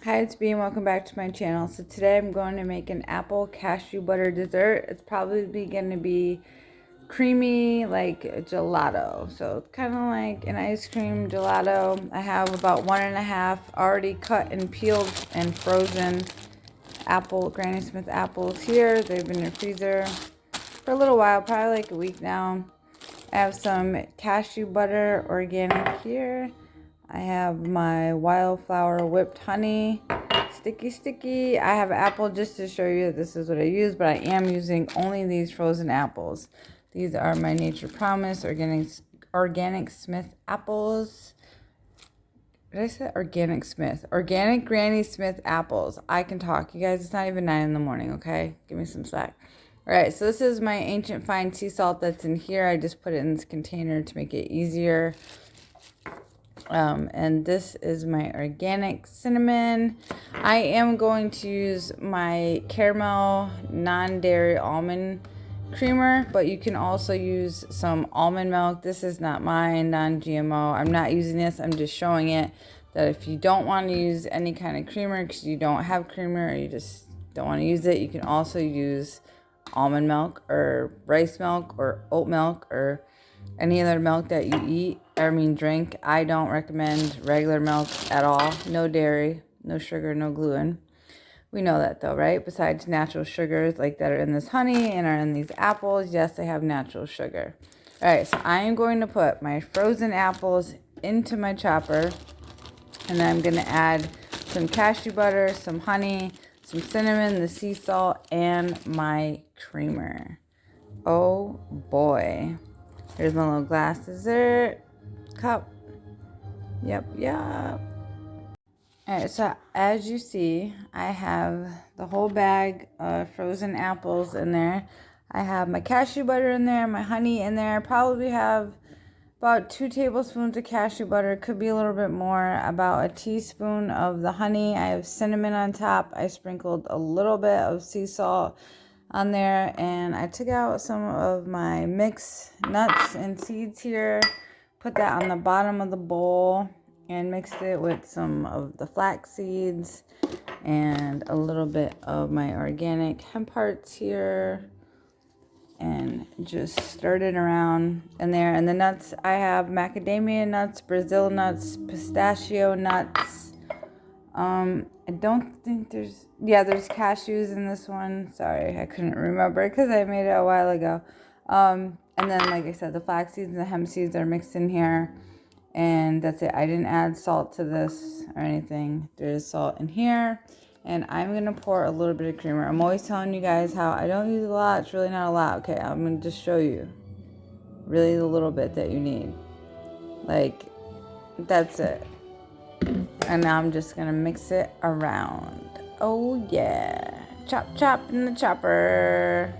Hi, it's B and welcome back to my channel. So today I'm going to make an apple cashew butter dessert. It's probably going to be creamy like a gelato. So it's kind of like an ice cream gelato. I have about 1.5 already cut and peeled and frozen Granny Smith apples here. They've been in the freezer for a little while, probably like a week now. I have some cashew butter organic here. I have my wildflower whipped honey, sticky. I have apple just to show you that this is what I use, but I am using only these frozen apples. These are my Nature Promise Organic Smith apples. Did I say Organic Smith? Organic Granny Smith apples. I can talk. You guys, it's not even 9 in the morning, okay? Give me some slack. All right, so this is my ancient fine sea salt that's in here. I just put it in this container to make it easier. And this is my organic cinnamon. I am going to use my caramel non-dairy almond creamer, but you can also use some almond milk. This is not mine, non-GMO. I'm not using this. I'm just showing it that if you don't want to use any kind of creamer because you don't have creamer or you just don't want to use it, you can also use almond milk or rice milk or oat milk or any other milk that you drink. I don't recommend regular milk at all. No dairy, no sugar, no gluten. We know that though, right? Besides natural sugars like that are in this honey and are in these apples, yes, they have natural sugar. All right, so I am going to put my frozen apples into my chopper, and then I'm going to add some cashew butter, some honey, some cinnamon, the sea salt, and my creamer. Oh boy. Here's my little glass dessert cup. Yep. Alright, so as you see, I have the whole bag of frozen apples in there. I have my cashew butter in there, my honey in there. I probably have about 2 tablespoons of cashew butter. Could be a little bit more. About a teaspoon of the honey. I have cinnamon on top. I sprinkled a little bit of sea salt on there, and I took out some of my mixed nuts and seeds here, put that on the bottom of the bowl, and mixed it with some of the flax seeds and a little bit of my organic hemp hearts here, and just stirred it around in there. And the nuts, I have macadamia nuts, Brazil nuts, pistachio nuts. I don't think there's cashews in this one. Sorry, I couldn't remember because I made it a while ago. And then, like I said, the flax seeds and the hemp seeds are mixed in here. And that's it. I didn't add salt to this or anything. There's salt in here. And I'm going to pour a little bit of creamer. I'm always telling you guys how I don't use a lot. It's really not a lot. Okay, I'm going to just show you. Really the little bit that you need. Like, that's it. And now I'm just going to mix it around. Oh, yeah. Chop in the chopper.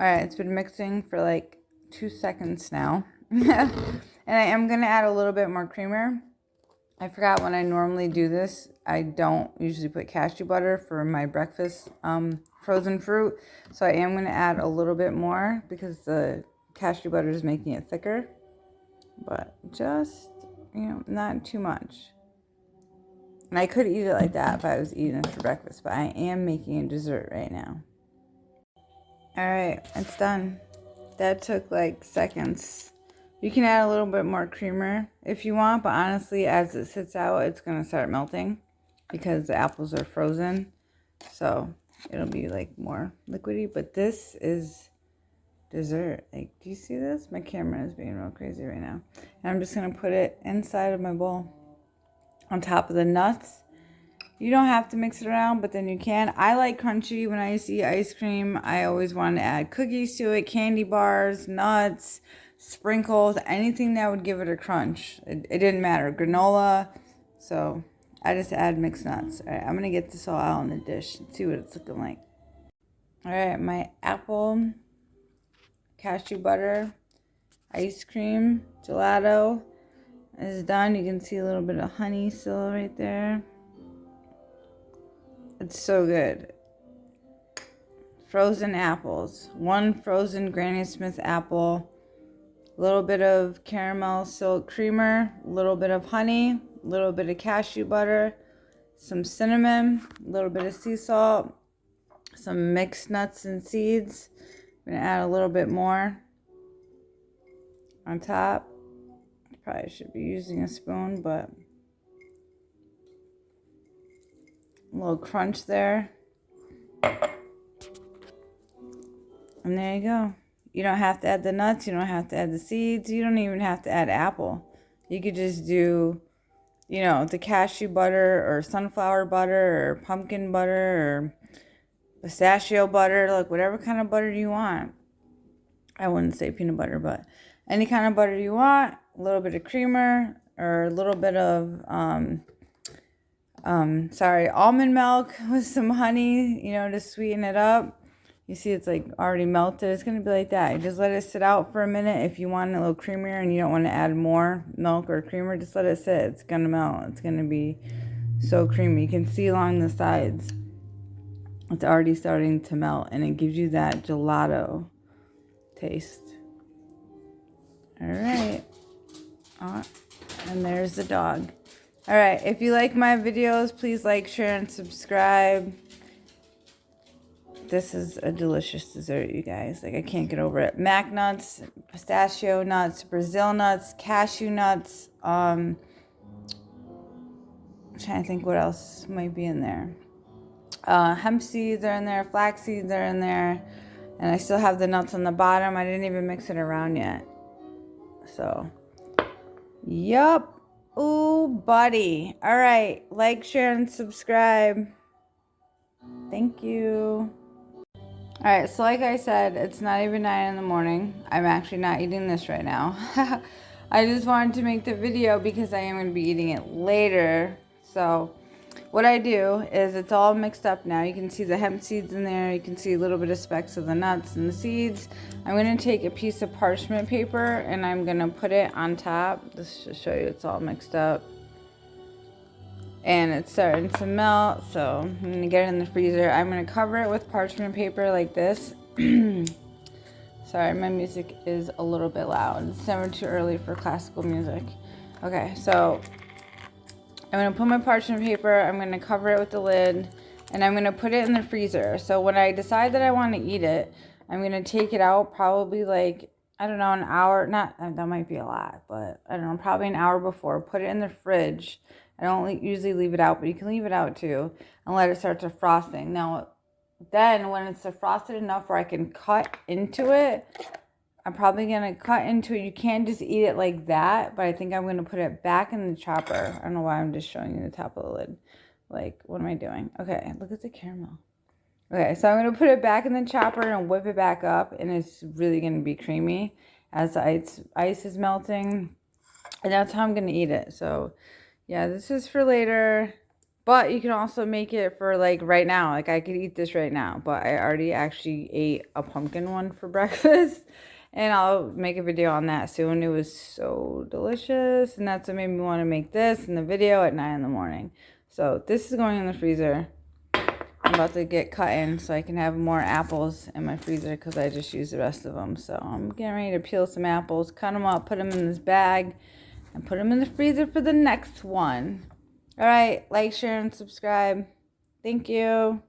All right, it's been mixing for like 2 seconds now. And I am going to add a little bit more creamer. I forgot when I normally do this, I don't usually put cashew butter for my breakfast frozen fruit. So I am going to add a little bit more because the cashew butter is making it thicker. But just, not too much. And I could eat it like that if I was eating it for breakfast, but I am making a dessert right now. Alright, it's done. That took like seconds. You can add a little bit more creamer if you want, but honestly, as it sits out, it's going to start melting because the apples are frozen. So it'll be like more liquidy, but this is dessert. Like, do you see this? My camera is being real crazy right now. And I'm just going to put it inside of my bowl on top of the nuts. You don't have to mix it around, but then you can. I like crunchy. When I used to eat ice cream, I always wanted to add cookies to it, candy bars, nuts, sprinkles, anything that would give it a crunch. It didn't matter. Granola. So I just add mixed nuts. All right, I'm going to get this all out in the dish and see what it's looking like. All right, my apple cashew butter ice cream gelato is done. You can see a little bit of honey still right there. It's so good. Frozen apples. 1 frozen Granny Smith apple. A little bit of caramel silk creamer. A little bit of honey. A little bit of cashew butter. some cinnamon, a little bit of sea salt, some mixed nuts and seeds. I'm going to add a little bit more on top. Probably should be using a spoon, but a little crunch there. And there you go. You don't have to add the nuts. You don't have to add the seeds. You don't even have to add apple. You could just do, you know, the cashew butter or sunflower butter or pumpkin butter or pistachio butter, like whatever kind of butter you want. I wouldn't say peanut butter, but any kind of butter you want. A little bit of creamer or a little bit of, almond milk with some honey, you know, to sweeten it up. You see it's like already melted. It's going to be like that. You just let it sit out for a minute. If you want it a little creamier and you don't want to add more milk or creamer, just let it sit. It's going to melt. It's going to be so creamy. You can see along the sides. It's already starting to melt and it gives you that gelato taste. All right. And there's the dog. All right. If you like my videos, please like, share, and subscribe. This is a delicious dessert, you guys. Like, I can't get over it. Mac nuts, pistachio nuts, Brazil nuts, cashew nuts. I'm trying to think what else might be in there. Hemp seeds are in there. Flax seeds are in there. And I still have the nuts on the bottom. I didn't even mix it around yet. So, yup. Ooh, buddy. All right. Like, share, and subscribe. Thank you. Alright, so like I said, it's not even 9 in the morning. I'm actually not eating this right now. I just wanted to make the video because I am going to be eating it later. So, what I do is it's all mixed up now. You can see the hemp seeds in there. You can see a little bit of specks of the nuts and the seeds. I'm going to take a piece of parchment paper and I'm going to put it on top. This should show you it's all mixed up. And it's starting to melt, so I'm going to get it in the freezer. I'm going to cover it with parchment paper like this. Sorry, my music is a little bit loud. It's never too early for classical music. Okay, so I'm going to put my parchment paper, I'm going to cover it with the lid, and I'm going to put it in the freezer. So when I decide that I want to eat it, I'm going to take it out probably like, I don't know, an hour. That might be a lot, but I don't know, probably an hour before. Put it in the fridge. I don't usually leave it out, but you can leave it out too and let it start to frosting. Now, then when it's frosted enough where I can cut into it, I'm probably going to cut into it. You can't just eat it like that, but I think I'm going to put it back in the chopper. I don't know why I'm just showing you the top of the lid. Like, what am I doing? Okay, look at the caramel. Okay, so I'm going to put it back in the chopper and whip it back up, and it's really going to be creamy as the ice is melting. And that's how I'm going to eat it. So, yeah, this is for later, but you can also make it for like right now. Like I could eat this right now, but I already actually ate a pumpkin one for breakfast and I'll make a video on that soon. It was so delicious and that's what made me want to make this in the video at 9 in the morning. So this is going in the freezer. I'm about to get cut in so I can have more apples in my freezer because I just used the rest of them. So I'm getting ready to peel some apples, cut them up, put them in this bag, and put them in the freezer for the next one. All right, like, share, and subscribe. Thank you.